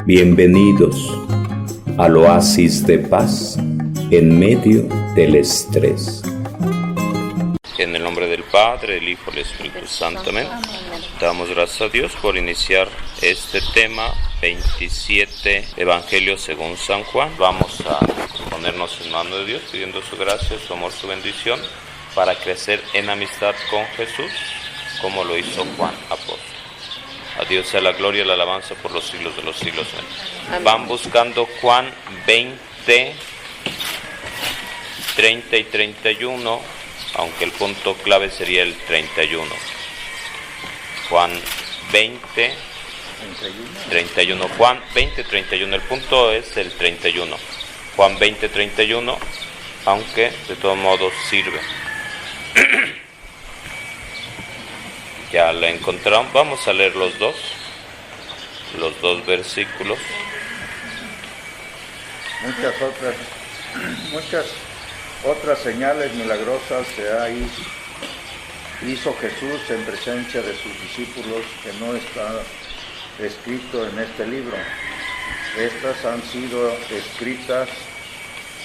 Bienvenidos al oasis de paz en medio del estrés. En el nombre del Padre, del Hijo y del Espíritu Santo. Amén. Damos gracias a Dios por iniciar este tema 27, Evangelio según San Juan. Vamos a ponernos en manos de Dios, pidiendo su gracia, su amor, su bendición, para crecer en amistad con Jesús, como lo hizo Juan apóstol. A Dios sea la gloria y la alabanza por los siglos de los siglos. Amén. Van buscando Juan 20, 30 y 31, aunque el punto clave sería el 31. Juan 20, 31. Juan 20, 31. El punto es el 31. Juan 20, 31, aunque de todos modos sirve. Ya la encontraron. Vamos a leer los dos versículos. Muchas otras señales milagrosas hizo Jesús en presencia de sus discípulos, que no está escrito en este libro. Estas han sido escritas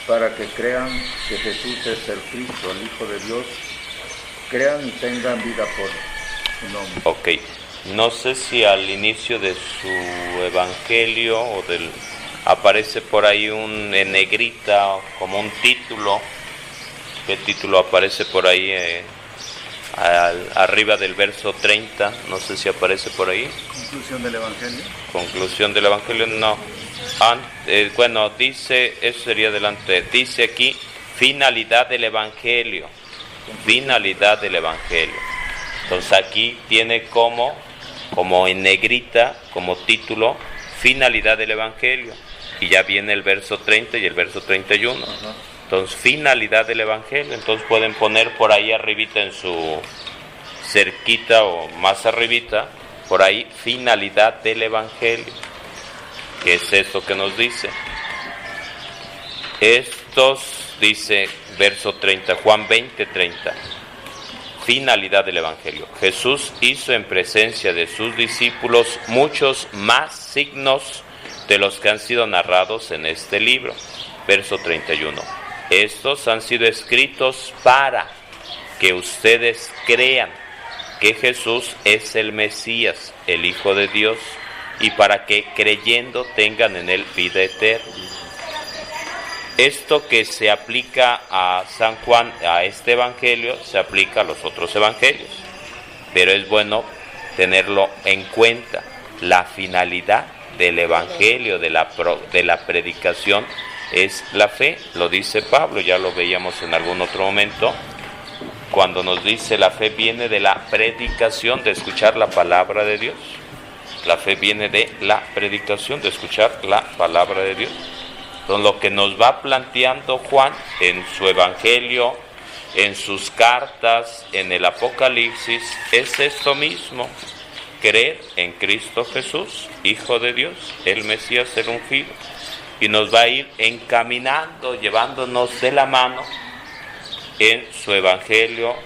para que crean que Jesús es el Cristo, el Hijo de Dios, crean y tengan vida por su nombre. Ok, no sé si al inicio de su evangelio aparece por ahí en negrita como un título. ¿Qué título aparece por ahí arriba del verso 30? No sé si aparece por ahí. Conclusión del evangelio. Conclusión del evangelio, no. Bueno, dice, eso sería adelante. Dice aquí, finalidad del evangelio. Finalidad del evangelio. Entonces aquí tiene como en negrita, como título, finalidad del evangelio. Y ya viene el verso 30 y el verso 31. Uh-huh. Entonces, finalidad del evangelio. Entonces pueden poner por ahí arribita en su cerquita o más arribita, por ahí, finalidad del evangelio. ¿Qué es esto que nos dice? Dice verso 30, Juan 20, 30. Finalidad del evangelio. Jesús hizo en presencia de sus discípulos muchos más signos de los que han sido narrados en este libro. Verso 31. Estos han sido escritos para que ustedes crean que Jesús es el Mesías, el Hijo de Dios, y para que creyendo tengan en él vida eterna. Esto que se aplica a San Juan, a este evangelio, se aplica a los otros evangelios, pero es bueno tenerlo en cuenta. La finalidad del evangelio, de la predicación, es la fe. Lo dice Pablo, ya lo veíamos en algún otro momento, cuando nos dice la fe viene de la predicación, de escuchar la palabra de Dios. La fe viene de la predicación, de escuchar la palabra de Dios. Entonces, lo que nos va planteando Juan en su evangelio, en sus cartas, en el Apocalipsis, es esto mismo: creer en Cristo Jesús, Hijo de Dios, el Mesías, el ungido. Y nos va a ir encaminando, llevándonos de la mano en su evangelio,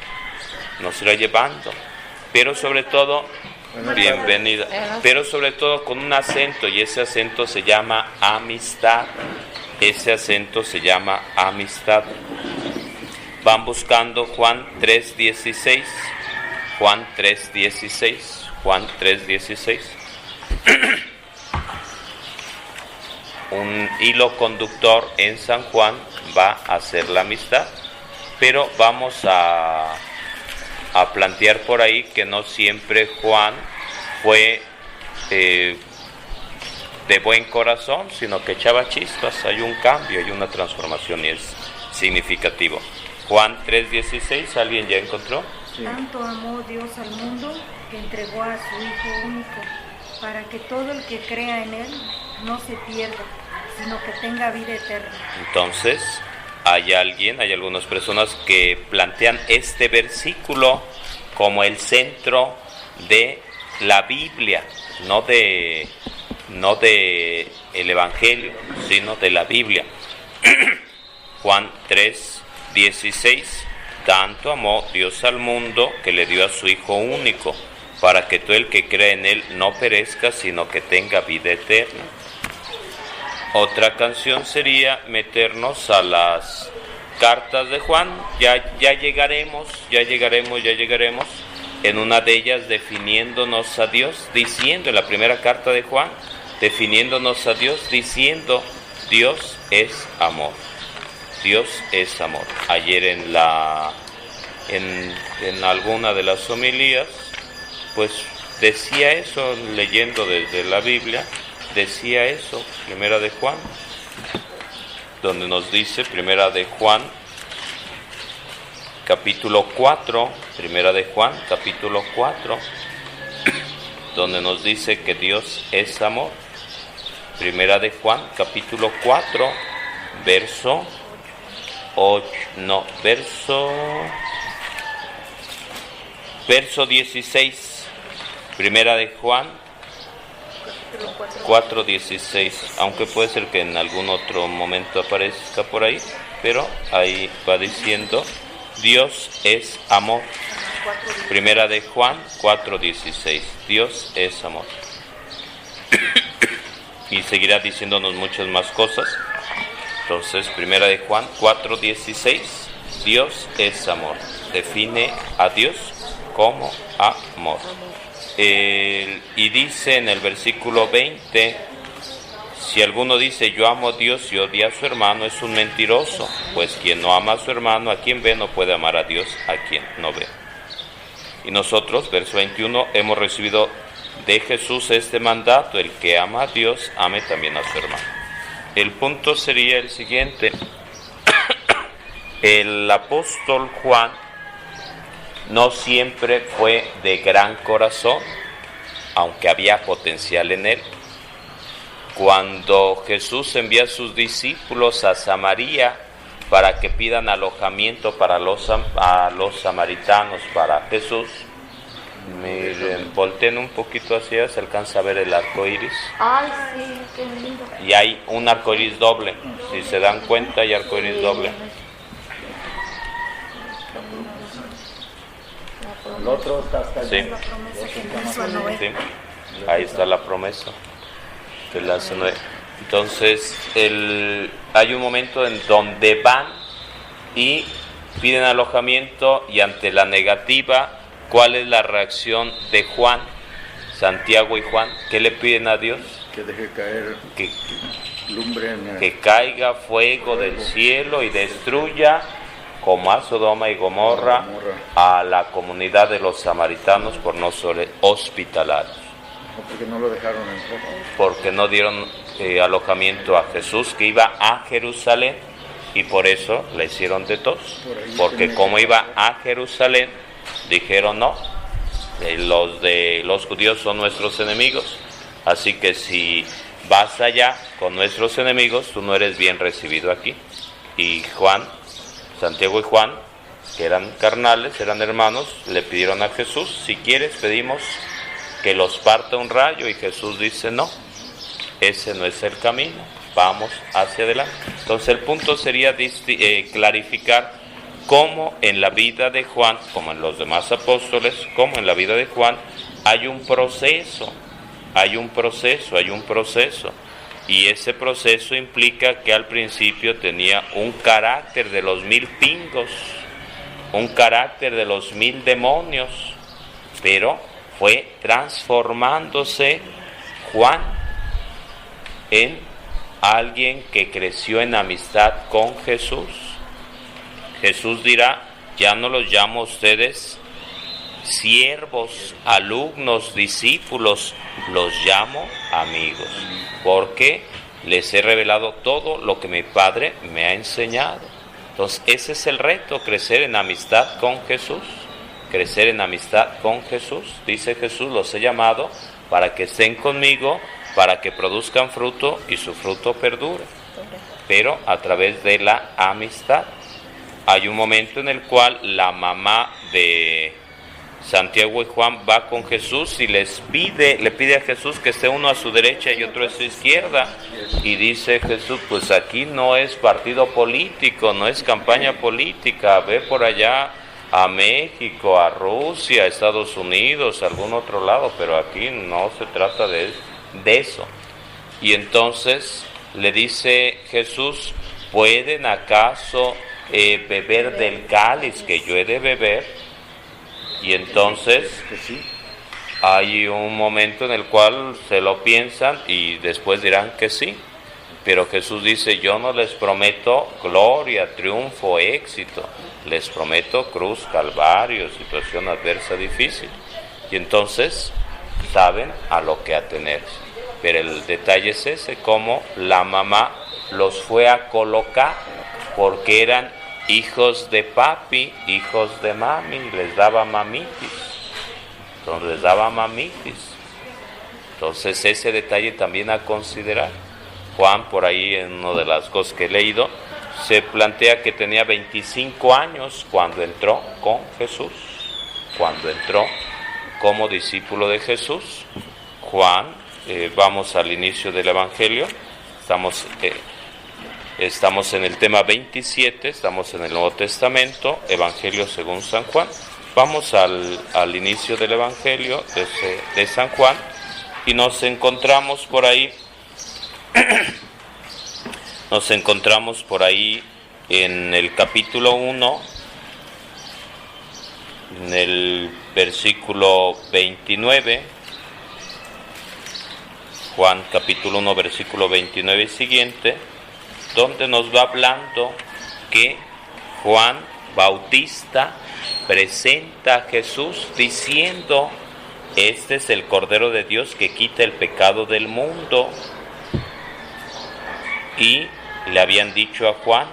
nos irá llevando, pero sobre todo, bienvenida, pero sobre todo con un acento, y ese acento se llama amistad. Ese acento se llama amistad. Van buscando Juan 3:16, Juan 3:16, Juan 3:16. Un hilo conductor en San Juan va a ser la amistad, pero vamos a plantear por ahí que no siempre Juan fue de buen corazón, sino que echaba chispas. Hay un cambio, hay una transformación y es significativo. Juan 3:16, ¿alguien ya encontró? Sí. Tanto amó Dios al mundo que entregó a su Hijo único, para que todo el que crea en él no se pierda, sino que tenga vida eterna. Entonces, hay algunas personas que plantean este versículo como el centro de la Biblia, no de el Evangelio, sino de la Biblia. Juan 3:16, tanto amó Dios al mundo que le dio a su Hijo único, para que todo el que cree en él no perezca, sino que tenga vida eterna. Otra canción sería meternos a las cartas de Juan. Ya llegaremos en una de ellas definiéndonos a Dios, diciendo en la primera carta de Juan, definiéndonos a Dios, diciendo Dios es amor. Dios es amor. Ayer en alguna de las homilías, pues decía eso, leyendo desde la Biblia, decía eso, primera de Juan, donde nos dice, primera de Juan, capítulo 4, primera de Juan, capítulo 4, donde nos dice que Dios es amor. Primera de Juan, capítulo 4, verso 16. Primera de Juan 4:16, aunque puede ser que en algún otro momento aparezca por ahí, pero ahí va diciendo Dios es amor. Primera de Juan 4:16, Dios es amor. Y seguirá diciéndonos muchas más cosas. Entonces, primera de Juan 4:16, Dios es amor. Define a Dios como amor. Y dice en el versículo 20, si alguno dice yo amo a Dios y odia a su hermano, es un mentiroso, pues quien no ama a su hermano, a quien ve, no puede amar a Dios a quien no ve. Y nosotros, verso 21, hemos recibido de Jesús este mandato: el que ama a Dios, ame también a su hermano. El punto sería el siguiente: el apóstol Juan no siempre fue de gran corazón, aunque había potencial en él. Cuando Jesús envía a sus discípulos a Samaria para que pidan alojamiento para los samaritanos para Jesús, miren, volteen un poquito hacia, se alcanza a ver el arco iris. Ay, sí, qué lindo. Y hay un arco iris doble, si se dan cuenta, hay arco iris doble. El otro está hasta allá. Sí. Sí, ahí está la promesa de la Noé. Entonces, hay un momento en donde van y piden alojamiento, y ante la negativa, ¿cuál es la reacción de Juan, Santiago y Juan? ¿Qué le piden a Dios? Que deje caer lumbre que caiga fuego del cielo y destruya, como a Sodoma y Gomorra, a la comunidad de los samaritanos por no ser hospitalarios. Porque no lo dejaron entrar. Porque no dieron alojamiento a Jesús, que iba a Jerusalén, y por eso le hicieron de tos. Porque como iba a Jerusalén, dijeron no, los judíos son nuestros enemigos, así que si vas allá con nuestros enemigos, tú no eres bien recibido aquí. Y Santiago y Juan, que eran carnales, eran hermanos, le pidieron a Jesús: si quieres, pedimos que los parta un rayo. Y Jesús dice: no, ese no es el camino, vamos hacia adelante. Entonces el punto sería clarificar cómo en la vida de Juan, como en los demás apóstoles, como en la vida de Juan, hay un proceso. Y ese proceso implica que al principio tenía un carácter de los 1000 pingos, un carácter de los 1000 demonios, pero fue transformándose Juan en alguien que creció en amistad con Jesús. Jesús dirá: ya no los llamo a ustedes siervos, alumnos, discípulos, los llamo amigos, porque les he revelado todo lo que mi Padre me ha enseñado. Entonces ese es el reto: crecer en amistad con Jesús. Crecer en amistad con Jesús. Dice Jesús: los he llamado para que estén conmigo, para que produzcan fruto y su fruto perdure, pero a través de la amistad. Hay un momento en el cual la mamá de Santiago y Juan va con Jesús y le pide a Jesús que esté uno a su derecha y otro a su izquierda. Y dice Jesús: pues aquí no es partido político, no es campaña política, ve por allá a México, a Rusia, a Estados Unidos, a algún otro lado, pero aquí no se trata de eso. Y entonces le dice Jesús, ¿pueden acaso beber del cáliz que yo he de beber? Y entonces hay un momento en el cual se lo piensan y después dirán que sí. Pero Jesús dice, yo no les prometo gloria, triunfo, éxito. Les prometo cruz, calvario, situación adversa, difícil. Y entonces saben a lo que atenerse. Pero el detalle es ese, cómo la mamá los fue a colocar, porque eran hijos de papi, hijos de mami, les daba mamitis. Entonces les daba mamitis. Entonces ese detalle también a considerar. Juan, por ahí en una de las cosas que he leído, se plantea que tenía 25 años cuando entró con Jesús, cuando entró como discípulo de Jesús. Juan, vamos al inicio del Evangelio, estamos en el tema 27, estamos en el Nuevo Testamento, Evangelio según San Juan. Vamos al inicio del Evangelio de San Juan y nos encontramos por ahí en el capítulo 1, en el versículo 29, Juan capítulo 1, versículo 29 y siguiente, donde nos va hablando que Juan Bautista presenta a Jesús diciendo, este es el Cordero de Dios que quita el pecado del mundo. Y le habían dicho a Juan,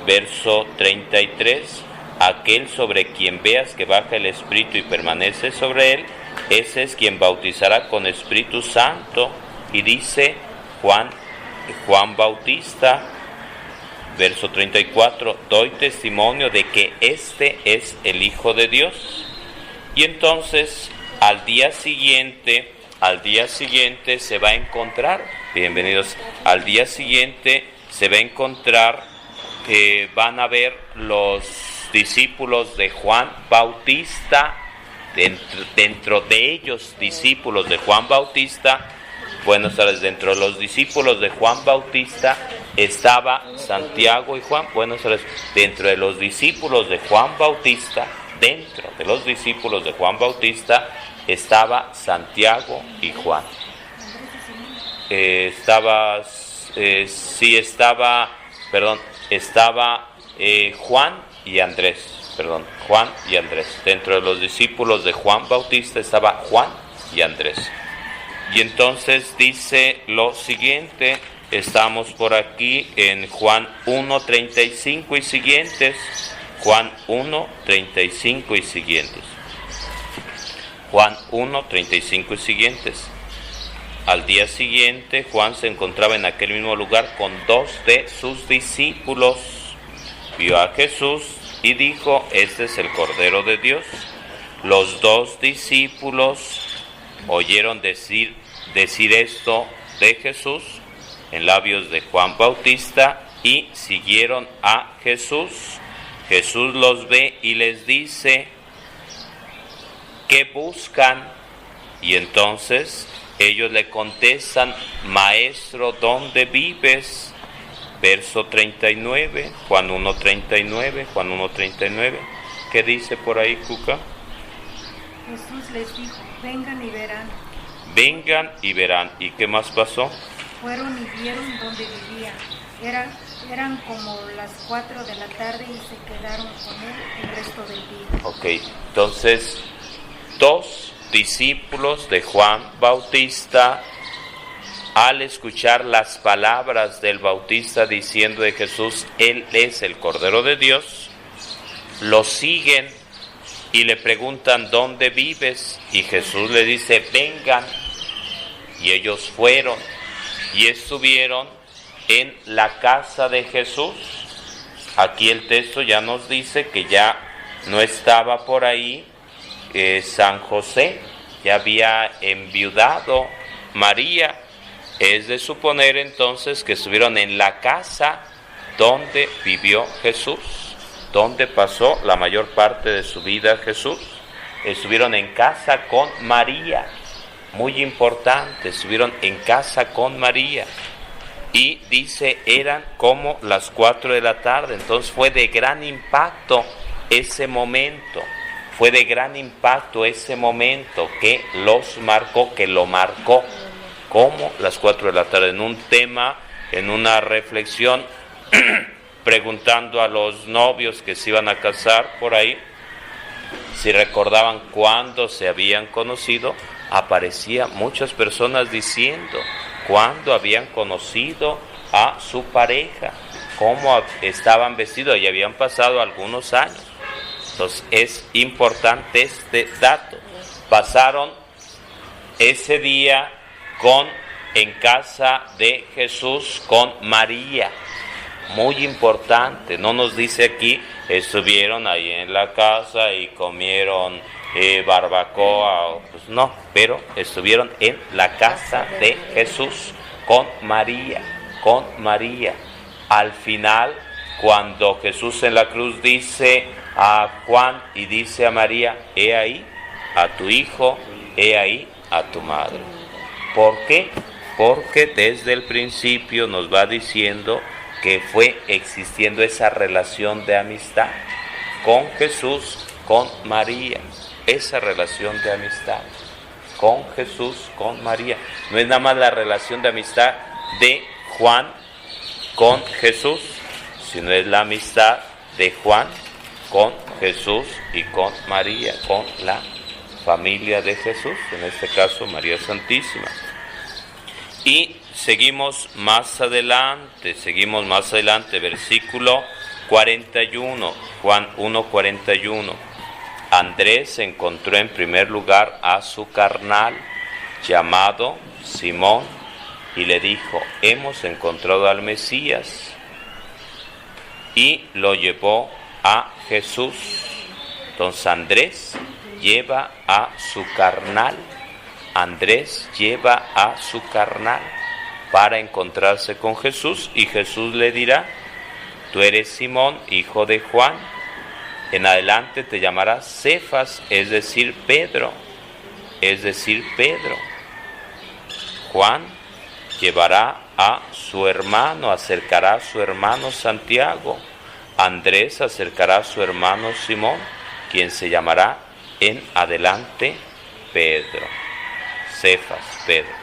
verso 33, aquel sobre quien veas que baja el Espíritu y permanece sobre él, ese es quien bautizará con Espíritu Santo. Y dice Juan Bautista, verso 34, doy testimonio de que este es el Hijo de Dios. Y entonces al día siguiente se va a encontrar, bienvenidos, al día siguiente se va a encontrar, van a ver los discípulos de Juan Bautista, dentro de ellos discípulos de Juan Bautista. Buenas tardes, dentro de los discípulos de Juan Bautista estaba Santiago y Juan. Buenas tardes, dentro de los discípulos de Juan Bautista, estaba Santiago y Juan. Estaba Juan y Andrés. Dentro de los discípulos de Juan Bautista estaba Juan y Andrés. Y entonces dice lo siguiente, estamos por aquí en Juan 1:35 y siguientes. Juan 1:35 y siguientes. Juan 1:35 y siguientes. Al día siguiente, Juan se encontraba en aquel mismo lugar con 2 de sus discípulos. Vio a Jesús y dijo, este es el Cordero de Dios. Los 2 discípulos oyeron decir esto de Jesús en labios de Juan Bautista y siguieron a Jesús. Jesús los ve y les dice, ¿qué buscan? Y entonces ellos le contestan, Maestro, ¿dónde vives? Verso 39, Juan 1:39. ¿Qué dice por ahí, Cuca? Jesús les dijo, vengan y verán. Vengan y verán. ¿Y qué más pasó? Fueron y vieron donde vivía. Eran como las 4 de la tarde y se quedaron con él el resto del día. Ok, entonces 2 discípulos de Juan Bautista, al escuchar las palabras del Bautista diciendo de Jesús, Él es el Cordero de Dios, lo siguen y le preguntan, ¿dónde vives? Y Jesús le dice, vengan. Y ellos fueron y estuvieron en la casa de Jesús. Aquí el texto ya nos dice que ya no estaba por ahí San José, ya había enviudado María. Es de suponer entonces que estuvieron en la casa donde vivió Jesús, donde pasó la mayor parte de su vida Jesús. Estuvieron en casa con María, muy importante, estuvieron en casa con María. Y dice, eran como las 4 de la tarde. Entonces fue de gran impacto ese momento. Fue de gran impacto ese momento que los marcó, que lo marcó como las 4 de la tarde. En un tema, en una reflexión, preguntando a los novios que se iban a casar por ahí, si recordaban cuándo se habían conocido, aparecían muchas personas diciendo cuándo habían conocido a su pareja, cómo estaban vestidos, y habían pasado algunos años. Entonces es importante este dato. Pasaron ese día en casa de Jesús con María. Muy importante, no nos dice aquí, estuvieron ahí en la casa y comieron barbacoa, pues no, pero estuvieron en la casa de Jesús con María. Al final, cuando Jesús en la cruz dice a Juan y dice a María, he ahí a tu hijo, he ahí a tu madre. ¿Por qué? Porque desde el principio nos va diciendo que fue existiendo esa relación de amistad con Jesús, con María, esa relación de amistad con Jesús, con María. No es nada más la relación de amistad de Juan con Jesús, sino es la amistad de Juan con Jesús y con María, con la familia de Jesús, en este caso María Santísima. Y seguimos más adelante, versículo 41, Juan 1:41. Andrés encontró en primer lugar a su carnal, llamado Simón, y le dijo, hemos encontrado al Mesías, y lo llevó a Jesús. Entonces Andrés lleva a su carnal, para encontrarse con Jesús, y Jesús le dirá, tú eres Simón, hijo de Juan, en adelante te llamarás Cefas, es decir, Pedro. Juan llevará a su hermano, acercará a su hermano Santiago. Andrés acercará a su hermano Simón, quien se llamará en adelante Pedro. Cefas, Pedro.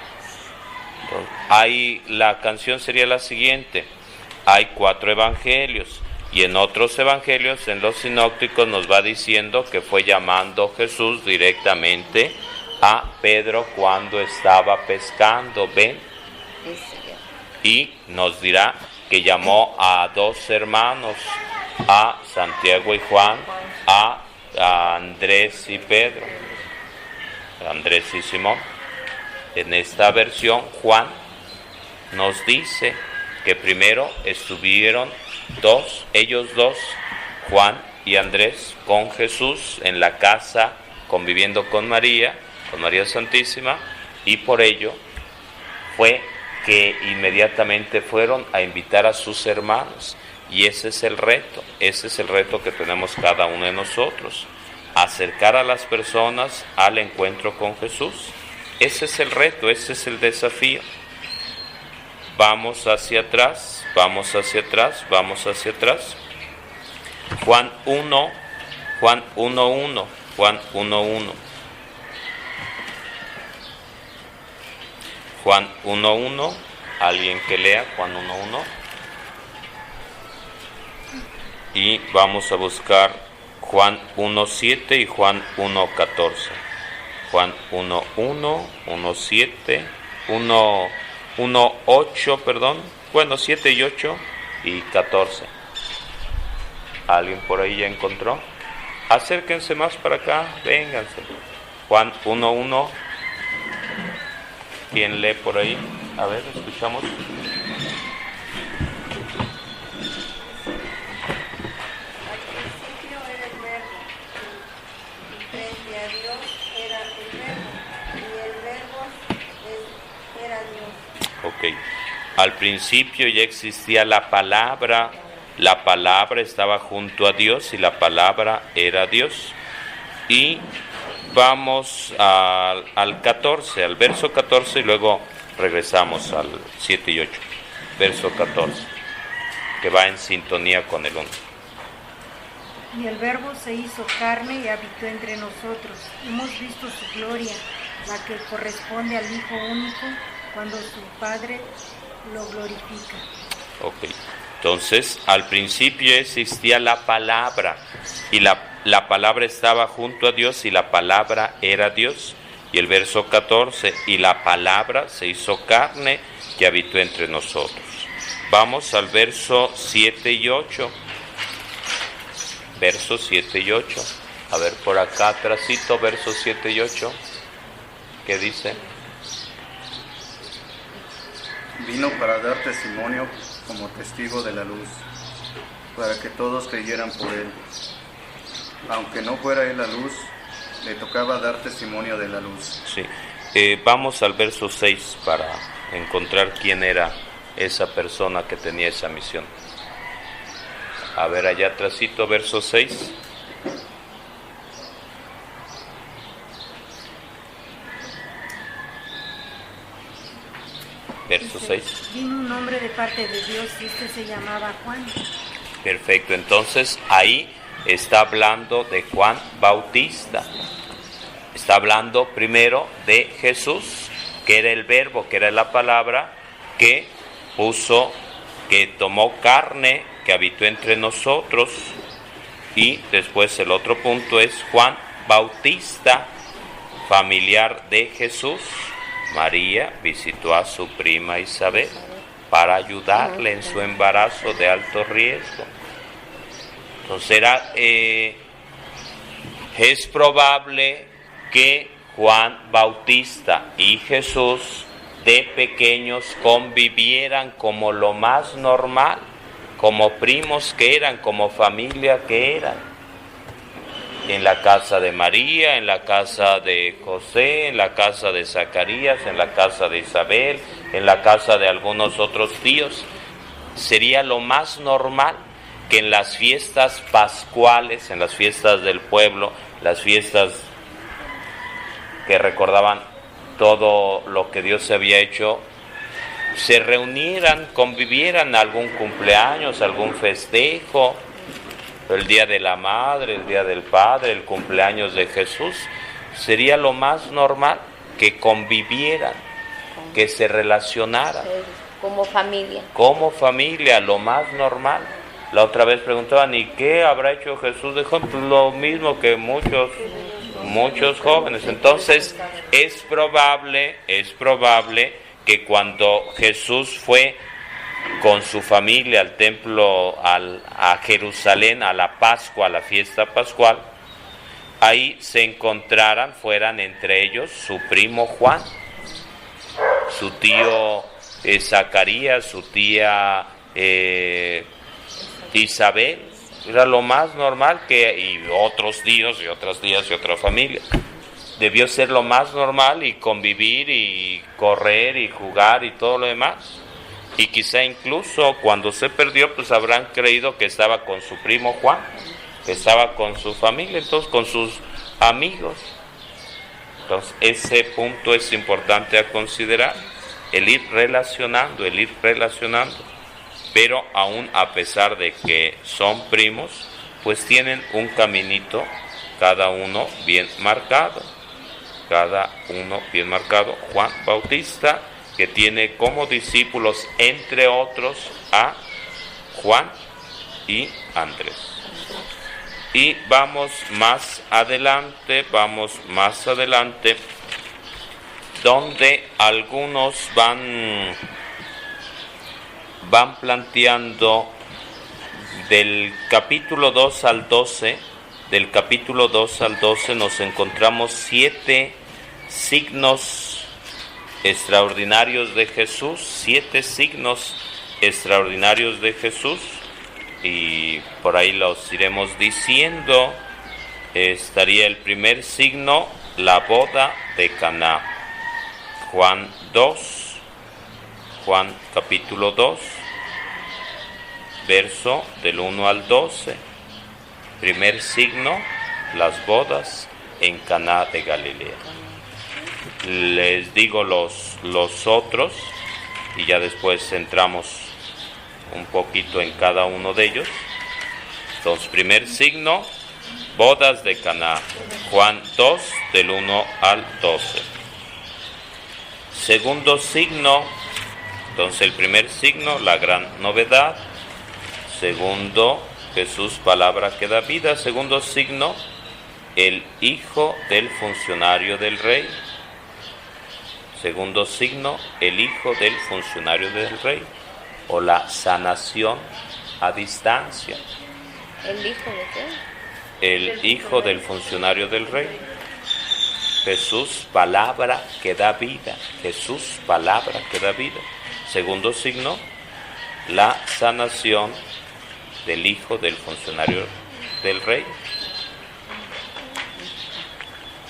Entonces, la canción sería la siguiente. Hay 4 evangelios, y en otros evangelios, en los sinópticos, nos va diciendo que fue llamando Jesús directamente a Pedro cuando estaba pescando, ¿ven? Y nos dirá que llamó a 2 hermanos, a Santiago y Juan, a Andrés y Pedro, Andrés y Simón. En esta versión, Juan nos dice que primero estuvieron ellos dos, Juan y Andrés, con Jesús en la casa, conviviendo con María Santísima, y por ello fue que inmediatamente fueron a invitar a sus hermanos. Y ese es el reto que tenemos cada uno de nosotros, acercar a las personas al encuentro con Jesús. Ese es el reto, ese es el desafío. Vamos hacia atrás. Juan 1:1. Juan 1:1, alguien que lea Juan 1:1. Y vamos a buscar Juan 1:7 y Juan 1:14. Juan 1:1, 1:7, 1:8, perdón. Bueno, 7 y 8 y 14. ¿Alguien por ahí ya encontró? Acérquense más para acá, vénganse. Juan 1:1. ¿Quién lee por ahí? A ver, escuchamos. Ok. Al principio ya existía la palabra estaba junto a Dios y la palabra era Dios. Y vamos al 14, al verso 14, y luego regresamos al 7 y 8. verso 14, que va en sintonía con el 1. Y el Verbo se hizo carne y habitó entre nosotros. Hemos visto su gloria, la que corresponde al Hijo único, cuando su Padre lo glorifica. Ok, entonces al principio existía la palabra, y la palabra estaba junto a Dios, y la palabra era Dios. Y el verso 14, y la palabra se hizo carne y habitó entre nosotros. Vamos al verso 7 y 8. Versos 7 y 8. A ver, por acá atrásito, versos 7 y 8. ¿Qué dice? Vino para dar testimonio como testigo de la luz, para que todos creyeran por él. Aunque no fuera él la luz, le tocaba dar testimonio de la luz. Sí. Vamos al verso 6 para encontrar quién era esa persona que tenía esa misión. A ver, allá atrásito, verso 6. Verso 6. Vino un hombre de parte de Dios y este se llamaba Juan. Perfecto, entonces ahí está hablando de Juan Bautista. Está hablando primero de Jesús, que era el Verbo, que era la palabra que tomó carne, que habitó entre nosotros. Y después el otro punto es Juan Bautista, familiar de Jesús. María visitó a su prima Isabel para ayudarle en su embarazo de alto riesgo. Entonces es probable que Juan Bautista y Jesús de pequeños convivieran como lo más normal, como primos que eran, como familia que eran, en la casa de María, en la casa de José, en la casa de Zacarías, en la casa de Isabel, en la casa de algunos otros tíos. Sería lo más normal que en las fiestas pascuales, en las fiestas del pueblo, las fiestas que recordaban todo lo que Dios había hecho, se reunieran, convivieran, algún cumpleaños, algún festejo, el día de la madre, el día del padre, el cumpleaños de Jesús. Sería lo más normal que convivieran, que se relacionaran. Como familia. Como familia, lo más normal. La otra vez preguntaban, ¿y qué habrá hecho Jesús de joven? Pues lo mismo que muchos jóvenes. Entonces es probable que cuando Jesús fue con su familia al templo, a Jerusalén, a la Pascua, a la fiesta pascual, ahí se encontraran, fueran entre ellos su primo Juan, su tío Zacarías, su tía Isabel. Era lo más normal y otros tíos y otras tías y otra familia. Debió ser lo más normal, y convivir y correr y jugar y todo lo demás. Y quizá incluso cuando se perdió, pues habrán creído que estaba con su primo Juan, que estaba con su familia, entonces con sus amigos. Entonces ese punto es importante a considerar, el ir relacionando. Pero aún a pesar de que son primos, pues tienen un caminito, cada uno bien marcado. Juan Bautista, que tiene como discípulos, entre otros, a Juan y Andrés. Y vamos más adelante, donde algunos van planteando del capítulo 2 al 12, nos encontramos 7 signos extraordinarios de Jesús, y por ahí los iremos diciendo. Estaría el primer signo, la boda de Caná. Juan capítulo 2, verso del 1 al 12. Primer signo, las bodas en Caná de Galilea. Les digo los otros y ya después entramos un poquito en cada uno de ellos. Entonces, primer signo, bodas de Caná, Juan 2, del 1 al 12. Segundo signo, entonces el primer signo, la gran novedad. Segundo, Jesús, palabra que da vida. Segundo signo, el hijo del funcionario del rey. Segundo signo, el hijo del funcionario del rey, o la sanación a distancia. ¿El hijo de qué? El hijo del funcionario del rey. Jesús, palabra que da vida. Jesús, palabra que da vida. Segundo signo, la sanación del hijo del funcionario del rey.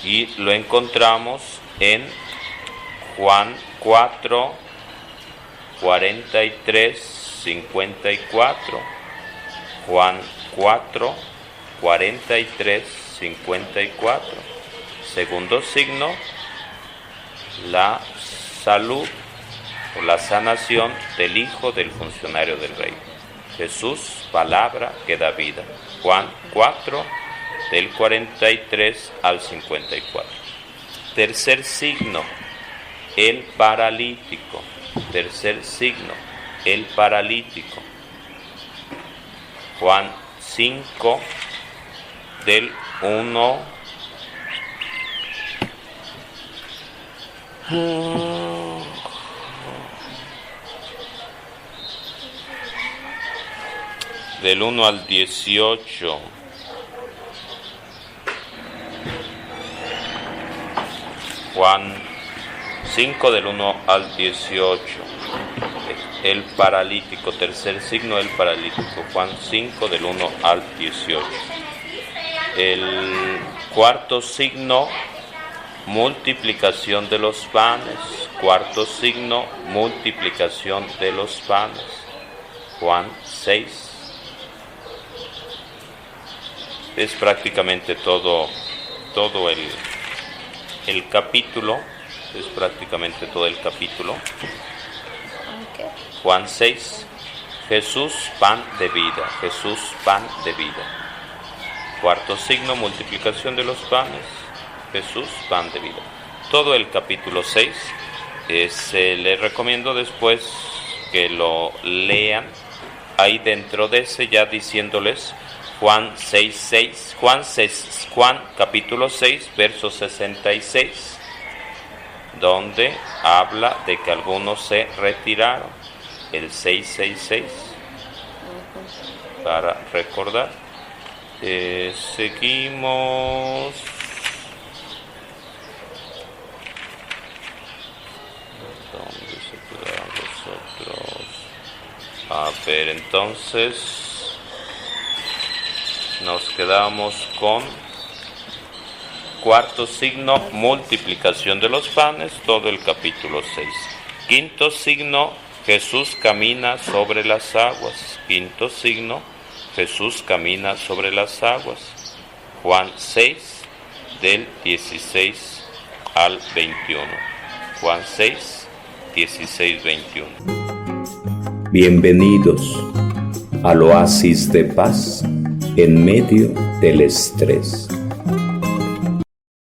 Y lo encontramos en Juan 4, 43, 54. Juan 4, 43, 54. Segundo signo, la salud o la sanación del hijo del funcionario del rey. Jesús, palabra que da vida. Juan 4, del 43 al 54. Tercer signo, el paralítico. Tercer signo, el paralítico. Juan 5, del 1 del 1 al 18. Juan 5 del 1 al 18. El paralítico, tercer signo, el paralítico. Juan 5 del 1 al 18. El cuarto signo, multiplicación de los panes. Cuarto signo, multiplicación de los panes. Juan 6. Es prácticamente todo el capítulo. Es prácticamente todo el capítulo. Juan 6. Jesús, pan de vida. Jesús, pan de vida. Cuarto signo, multiplicación de los panes. Jesús, pan de vida. Todo el capítulo 6. Les recomiendo después que lo lean. Ahí dentro de ese, ya diciéndoles Juan 6, Juan capítulo 6, verso 66, donde habla de que algunos se retiraron. El 666, para recordar. Seguimos. ¿Dónde se quedaron los otros? A ver, entonces nos quedamos con cuarto signo, multiplicación de los panes, todo el capítulo 6. Quinto signo, Jesús camina sobre las aguas. Quinto signo, Jesús camina sobre las aguas. Juan 6, del 16 al 21. Juan 6, 16, 21. Bienvenidos al oasis de paz en medio del estrés.